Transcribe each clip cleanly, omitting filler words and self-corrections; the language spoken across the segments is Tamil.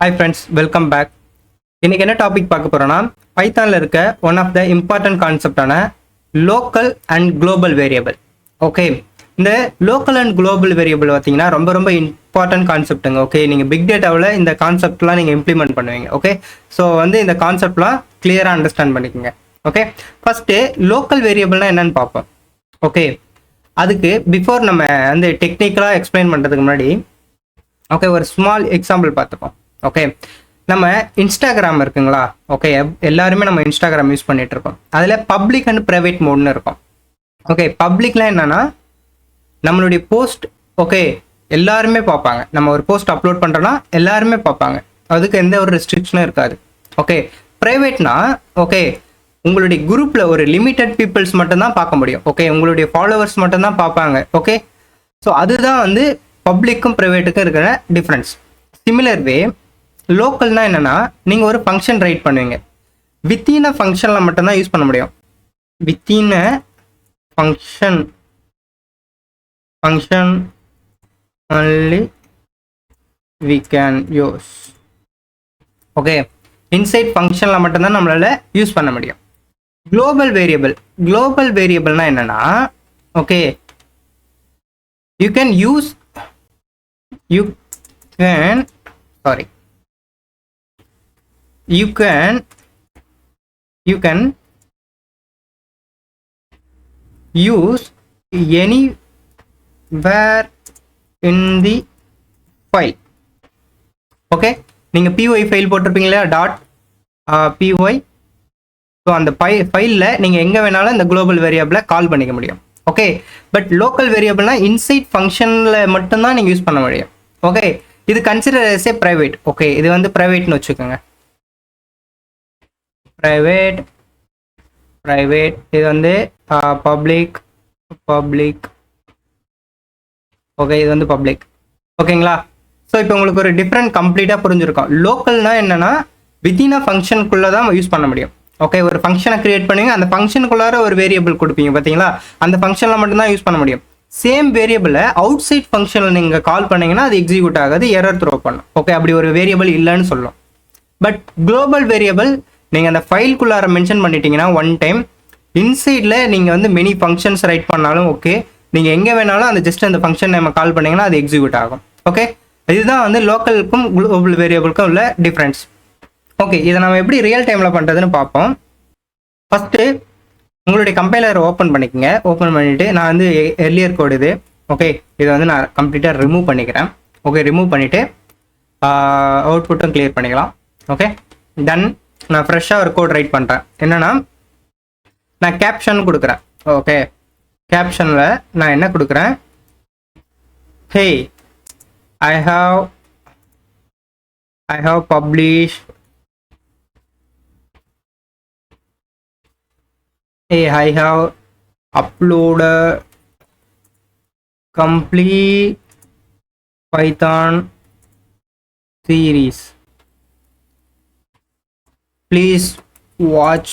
Hi friends, welcome back. இன்னைக்கு என்ன டாபிக் பார்க்க போறோம்னா பைத்தான்ல இருக்க ஒன் ஆஃப் த இம்பார்ட்டன்ட் கான்செப்டான local and global variable. Okay, இந்த லோக்கல் அண்ட் குளோபல் வேரியபிள் பார்த்தீங்கன்னா ரொம்ப ரொம்ப இம்பார்ட்டன்ட் கான்செப்ட்டுங்க. ஓகே, நீங்கள் பிக் டேட்டாவில் இந்த கான்செப்ட்லாம் நீங்கள் இம்ப்ளிமெண்ட் பண்ணுவீங்க. ஓகே, ஸோ இந்த கான்செப்ட்லாம் கிளியராக அண்டர்ஸ்டாண்ட் பண்ணிக்கோங்க. ஓகே, ஃபஸ்ட்டு லோக்கல் வேரியபிள்னா என்னன்னு பார்ப்போம். ஓகே, அதுக்கு பிஃபோர் நம்ம டெக்னிக்கலாக எக்ஸ்பிளைன் பண்ணுறதுக்கு முன்னாடி ஓகே ஒரு ஸ்மால் எக்ஸாம்பிள் பார்த்துப்போம். ஓகே, நம்ம இன்ஸ்டாகிராம் இருக்குங்களா? ஓகே, எல்லாருமே நம்ம இன்ஸ்டாகிராம் யூஸ் பண்ணிட்டு இருக்கோம். அதில் பப்ளிக் அண்ட் ப்ரைவேட் மோட்னு இருக்கும். ஓகே, பப்ளிக்லாம் என்னன்னா நம்மளுடைய போஸ்ட் ஓகே எல்லாருமே பார்ப்பாங்க. நம்ம ஒரு போஸ்ட் அப்லோட் பண்ணுறோன்னா எல்லாருமே பார்ப்பாங்க, அதுக்கு எந்த ஒரு ரெஸ்ட்ரிக்ஷனும் இருக்காது. ஓகே, ப்ரைவேட்னா ஓகே உங்களுடைய குரூப்பில் ஒரு லிமிட்டட் பீப்புள்ஸ் மட்டும்தான் பார்க்க முடியும். ஓகே, உங்களுடைய ஃபாலோவர்ஸ் மட்டும்தான் பார்ப்பாங்க. ஓகே, ஸோ அதுதான் பப்ளிக்கும் ப்ரைவேட்டுக்கும் இருக்கிற டிஃப்ரென்ஸ். சிமிலர் வே லோக்கல்னா என்னன்னா நீங்கள் ஒரு ஃபங்க்ஷன் ரைட் பண்ணுவீங்க, வித்தின் அ ஃபங்க்ஷனில் மட்டும்தான் யூஸ் பண்ண முடியும். Within a function only we can use. Okay, inside ஃபங்க்ஷனில் மட்டும்தான் நம்மளால யூஸ் பண்ண முடியும். குளோபல் வேரியபிள்னா என்னன்னா okay you can use you can use anywhere in the file. Okay, நீங்க py ஃபைல் போட்டிருப்பீங்களா py. ஸோ அந்த ஃபைலில் நீங்கள் எங்கே வேணாலும் இந்த குளோபல் வேரியபிளை கால் பண்ணிக்க முடியும். ஓகே, பட் லோக்கல் வேரியபிள்னா இன்சைட் ஃபங்க்ஷனில் மட்டும்தான் நீங்கள் யூஸ் பண்ண முடியும். ஓகே, இது consider as a private. Okay, இது ப்ரைவேட்னு வச்சுக்கோங்க. ப்ரைவேட் இது பப்ளிக் ஓகே, இது பப்ளிக். ஓகேங்களா? ஸோ இப்போ உங்களுக்கு ஒரு டிஃப்ரெண்ட் கம்ப்ளீட்டாக புரிஞ்சிருக்கும். லோக்கல்னா என்னன்னா வித்தின் அ ஃபங்க்ஷனுக்குள்ளே தான் யூஸ் பண்ண முடியும். ஓகே, ஒரு ஃபங்க்ஷனை கிரியேட் பண்ணுவீங்க, அந்த ஃபங்க்ஷனுக்குள்ளார ஒரு வேரியபிள் கொடுப்பீங்க பார்த்தீங்களா, அந்த ஃபங்க்ஷனில் மட்டும்தான் யூஸ் பண்ண முடியும். சேம் வேரியபிளை அவுட் சைட் ஃபங்க்ஷனில் நீங்கள் கால் பண்ணீங்கன்னா அது எக்ஸிக்யூட் ஆகாது, எரர் த்ரோ பண்ணும். ஓகே, அப்படி ஒரு வேரியபிள் இல்லைன்னு சொல்லும். பட் குளோபல் வேரியபிள் நீங்கள் அந்த ஃபைல்குள்ளார மென்ஷன் பண்ணிட்டீங்கன்னா ஒன் டைம் இன்சைடில் நீங்கள் மெனி ஃபங்க்ஷன்ஸ் ரைட் பண்ணாலும் ஓகே, நீங்கள் எங்கே வேணாலும் அந்த ஜஸ்ட் அந்த ஃபங்க்ஷன் நம்ம கால் பண்ணிங்கன்னா அது எக்ஸிக்யூட் ஆகும். ஓகே, இதுதான் லோக்கலுக்கும் குளோபல் வேரியபிளுக்கும் உள்ள டிஃப்ரென்ஸ். ஓகே, இதை நம்ம எப்படி ரியல் டைமில் பண்ணுறதுன்னு பார்ப்போம். ஃபஸ்ட்டு உங்களுடைய கம்பைலரை ஓப்பன் பண்ணிக்கோங்க. ஓப்பன் பண்ணிவிட்டு நான் எர்லியர் கோடு இது. ஓகே, இதை நான் கம்ப்ளீட்டாக ரிமூவ் பண்ணிக்கிறேன். ஓகே, ரிமூவ் பண்ணிவிட்டு அவுட்புட்டும் கிளியர் பண்ணிக்கலாம். ஓகே, தென் நான் ஃப்ரெஷ்ஷாக ஒரு கோட் ரைட் பண்ணுறேன். என்னென்னா நான் கேப்ஷன் கொடுக்குறேன். ஓகே, கேப்ஷனில் நான் என்ன கொடுக்குறேன், hey I have publish I have uploaded complete Python series. Please watch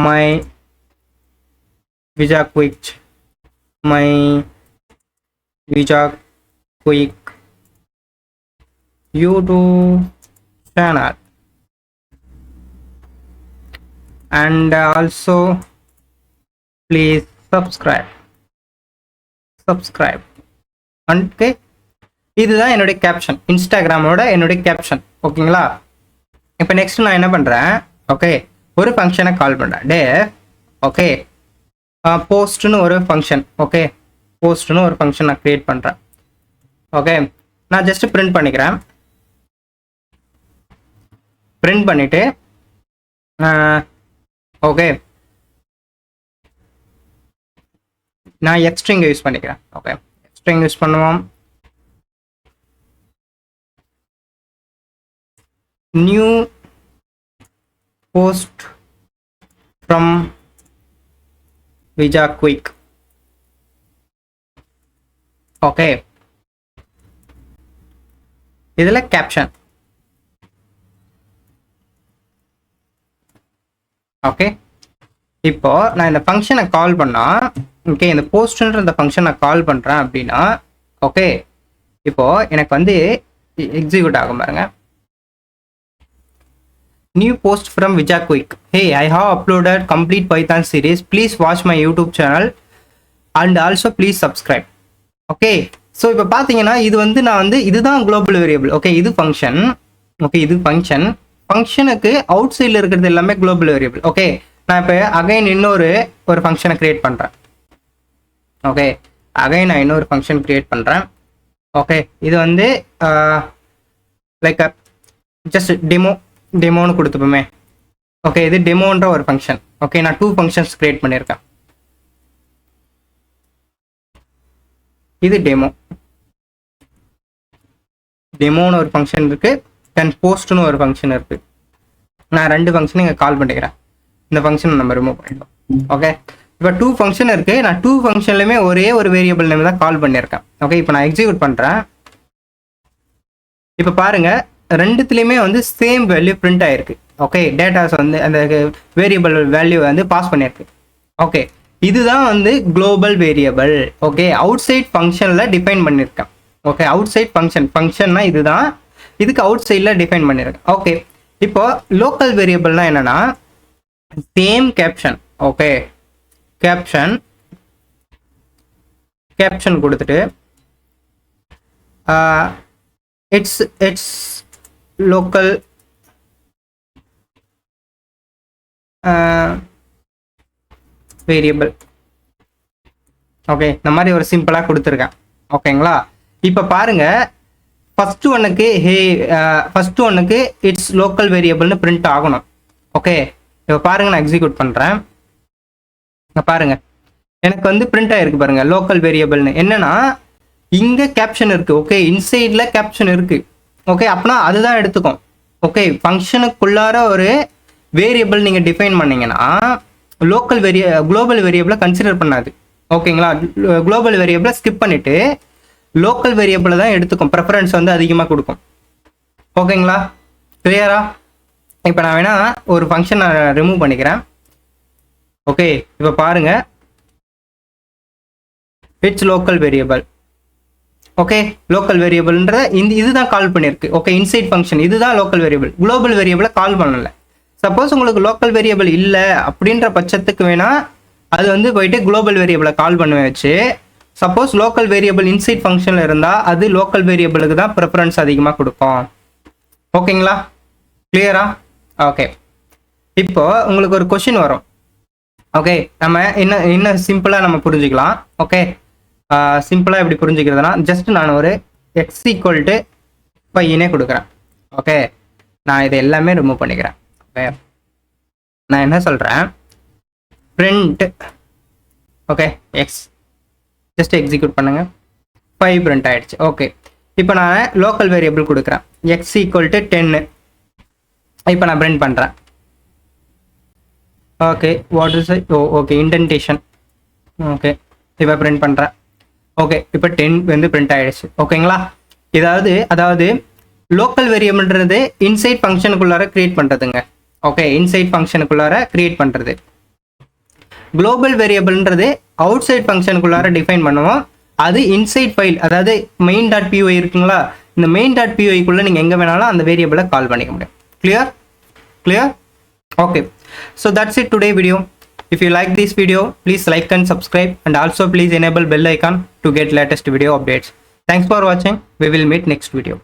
my Vijaquick YouTube channel. And also please subscribe. Okay, இதுதான் என்னுடைய கேப்ஷன், இன்ஸ்டாகிராமோட என்னுடைய கேப்ஷன். ஓகேங்களா? இப்போ நெக்ஸ்ட் நான் என்ன பண்ணுறேன், ஓகே ஒரு ஃபங்க்ஷனை கால் பண்ணுறேன். ஓகே போஸ்ட்னு ஒரு ஃபங்க்ஷன். ஓகே, போஸ்ட்னு ஒரு ஃபங்க்ஷன் நான் க்ரியேட் பண்ணுறேன். ஓகே, நான் ஜஸ்ட் பிரிண்ட் பண்ணிக்கிறேன். பிரிண்ட் பண்ணிவிட்டு ஓகே நான் எக்ஸ்ட்ரிங் யூஸ் பண்ணிக்கிறேன். ஓகே, எக்ஸ்ட்ரிங் யூஸ் பண்ணுவோம். New post from Vijaquick. Okay, இதில் கேப்ஷன். ஓகே, இப்போ நான் இந்த ஃபங்க்ஷனை கால் பண்ணா ஓகே இந்த போஸ்ட்ன்ற இந்த ஃபங்க்ஷனை கால் பண்ணுறேன் அப்படின்னா ஓகே இப்போ எனக்கு வந்து எக்ஸிக்யூட் ஆகும் பாருங்க. New post from Vijaquick. Hey, I have uploaded complete Python series. Please watch my YouTube channel and also please subscribe. Okay. So இப்போ பார்த்தீங்கன்னா இது வந்து நான் வந்து இதுதான் குளோபல் வேரியபிள். ஓகே, இது ஃபங்க்ஷன். ஓகே, இது ஃபங்க்ஷன். ஃபங்க்ஷனுக்கு அவுட் சைடில் இருக்கிறது எல்லாமே குளோபல் வேரியபிள். ஓகே, நான் இப்போ அகைன் இன்னொரு ஃபங்க்ஷனை கிரியேட் பண்ணுறேன். ஓகே, அகைன் நான் இன்னொரு ஃபங்க்ஷன் கிரியேட் பண்ணுறேன். ஓகே, இது வந்து லைக் ஜஸ்ட் டெமோன்னு கொடுத்துப்போமே. ஓகே, இது டெமோன்ற ஒரு ஃபங்க்ஷன். ஓகே, நான் 2 ஃபங்க்ஷன்ஸ் கிரியேட் பண்ணியிருக்கேன். இது டெமோன்னு ஒரு ஃபங்க்ஷன் இருக்கு, தென் போஸ்ட்னு ஒரு ஃபங்க்ஷன் இருக்கு. நான் 2 ஃபங்க்ஷன் இங்கே கால் பண்ணிக்கிறேன். இந்த ஃபங்க்ஷன் நம்ம ரிமூவ் பண்ணிட்டோம். ஓகே, இப்போ 2 ஃபங்க்ஷன் இருக்கு. நான் 2 ஃபங்க்ஷன்லையுமே ஒரே ஒரு வேரியபிள் நேம் தான் கால் பண்ணியிருக்கேன். ஓகே, இப்போ நான் எக்ஸிக்யூட் பண்ணுறேன். இப்போ பாருங்க, ரெண்டுத்துலேயுமே வந்து சேம் வேல்யூ பிரிண்ட் ஆயிருக்கு. ஓகே, டேட்டாஸ் வந்து அந்த வேரியபிள் வேல்யூ வந்து பாஸ் பண்ணியிருக்கு. ஓகே, இதுதான் வந்து global variable. Okay, outside ஃபங்க்ஷனில் டிஃபைன் பண்ணியிருக்கேன். ஓகே, அவுட் சைட் ஃபங்க்ஷன்னா இதுதான், இதுக்கு அவுட் சைடில் டிஃபைன் பண்ணியிருக்கேன். ஓகே, இப்போ லோக்கல் வேரியபிள்னா என்னன்னா சேம் கேப்ஷன். ஓகே, கேப்ஷன் கொடுத்துட்டு இட்ஸ் லோக்கல் வேரியபிள். ஓகே, இந்த மாதிரி ஒரு சிம்பிளாக கொடுத்துருக்கேன். ஓகேங்களா, இப்போ பாருங்க, ஃபர்ஸ்ட் ஒன்னுக்கு இட்ஸ் லோக்கல் வேரியபிள்னு பிரிண்ட் ஆகணும். ஓகே, இப்போ பாருங்க, நான் எக்ஸிக்யூட் பண்ணுறேன். பாருங்க, எனக்கு வந்து பிரிண்ட் ஆயிருக்கு பாருங்க, லோக்கல் வேரியபிள்னு. என்னன்னா இங்கே கேப்ஷன் இருக்கு. ஓகே, இன்சைடில் கேப்ஷன் இருக்கு. ஓகே, அப்படின்னா அதுதான் எடுத்துக்கும். ஓகே, ஃபங்க்ஷனுக்குள்ளார ஒரு வேரியபிள் நீங்கள் டிஃபைன் பண்ணீங்கன்னா குளோபல் வேரியபிளை கன்சிடர் பண்ணாது. ஓகேங்களா, குளோபல் வேரியபிளை ஸ்கிப் பண்ணிட்டு லோக்கல் வேரியபிளை தான் எடுத்துக்கும், ப்ரெஃபரன்ஸ் வந்து அதிகமாக கொடுக்கும். ஓகேங்களா, கிளியரா? இப்போ நான் வேணா ஒரு ஃபங்க்ஷன் நான் ரிமூவ் பண்ணிக்கிறேன். ஓகே, இப்போ பாருங்க, it's local variable. Okay, local வேரியபிள்ன்ற இதுதான் கால் பண்ணியிருக்கு. ஓகே, இன்சைட் ஃபங்க்ஷன் இதுதான் லோக்கல் வேரியபிள், குளோபல் வேரியபிளை கால் பண்ணலை. சப்போஸ் உங்களுக்கு லோக்கல் வேரியபிள் இல்லை அப்படின்ற பட்சத்துக்கு வேணா அது வந்து போயிட்டு குளோபல் வேரியபிளை கால் பண்ண வச்சு, சப்போஸ் லோக்கல் வேரியபிள் இன்சைட் ஃபங்க்ஷனில் இருந்தால் அது லோக்கல் வேரியபிளுக்கு தான் ப்ரிஃபரன்ஸ் அதிகமாக கொடுக்கும். ஓகேங்களா, கிளியரா? ஓகே, இப்போ உங்களுக்கு ஒரு கொஷின் வரும். ஓகே, நம்ம இன்னும் சிம்பிளாக நம்ம புரிஞ்சுக்கலாம். ஓகே, சிம்பிளாக எப்படி புரிஞ்சுக்கிறதுனா ஜஸ்ட் நான் ஒரு எக்ஸ் ஈக்குவல் டு 5 கொடுக்குறேன். ஓகே, நான் இதை எல்லாமே ரிமூவ் பண்ணிக்கிறேன். ஓகே, நான் என்ன சொல்கிறேன், print. Okay, X just execute பண்ணுங்க, 5 பிரிண்ட் ஆயிடுச்சு. ஓகே, இப்போ நான் லோக்கல் வேரியபிள் கொடுக்குறேன், எக்ஸ் ஈக்குவல் டு 10. இப்போ நான் பிரிண்ட் பண்ணுறேன். Okay, what is okay indentation. Okay, இப்போ பிரிண்ட் பண்ணுறேன். ஓகே, இப்போ 10 வந்து பிரிண்ட் ஆயிடுச்சு. ஓகேங்களா, அதாவது லோக்கல் வேரியபிள்ன்றது இன்சைட் ஃபங்க்ஷனுக்குள்ளார கிரியேட் பண்ணுறதுங்க. ஓகே, இன்சைட் ஃபங்க்ஷனுக்குள்ளார கிரியேட் பண்ணுறது. குளோபல் வேரியபிள்ன்றது அவுட் சைட் ஃபங்க்ஷனுக்குள்ளார டிஃபைன் பண்ணுவோம். அது இன்சைட் ஃபைல், அதாவது main.py இருக்குங்களா, இந்த main.pyக்குள்ளே நீங்கள் எங்கே வேணாலும் அந்த வேரியபிளை கால் பண்ணிக்க முடியும். Clear? Okay, so that's it today video. If you like this video, please like and subscribe, and also please enable bell icon to get latest video updates. Thanks for watching. We will meet next video.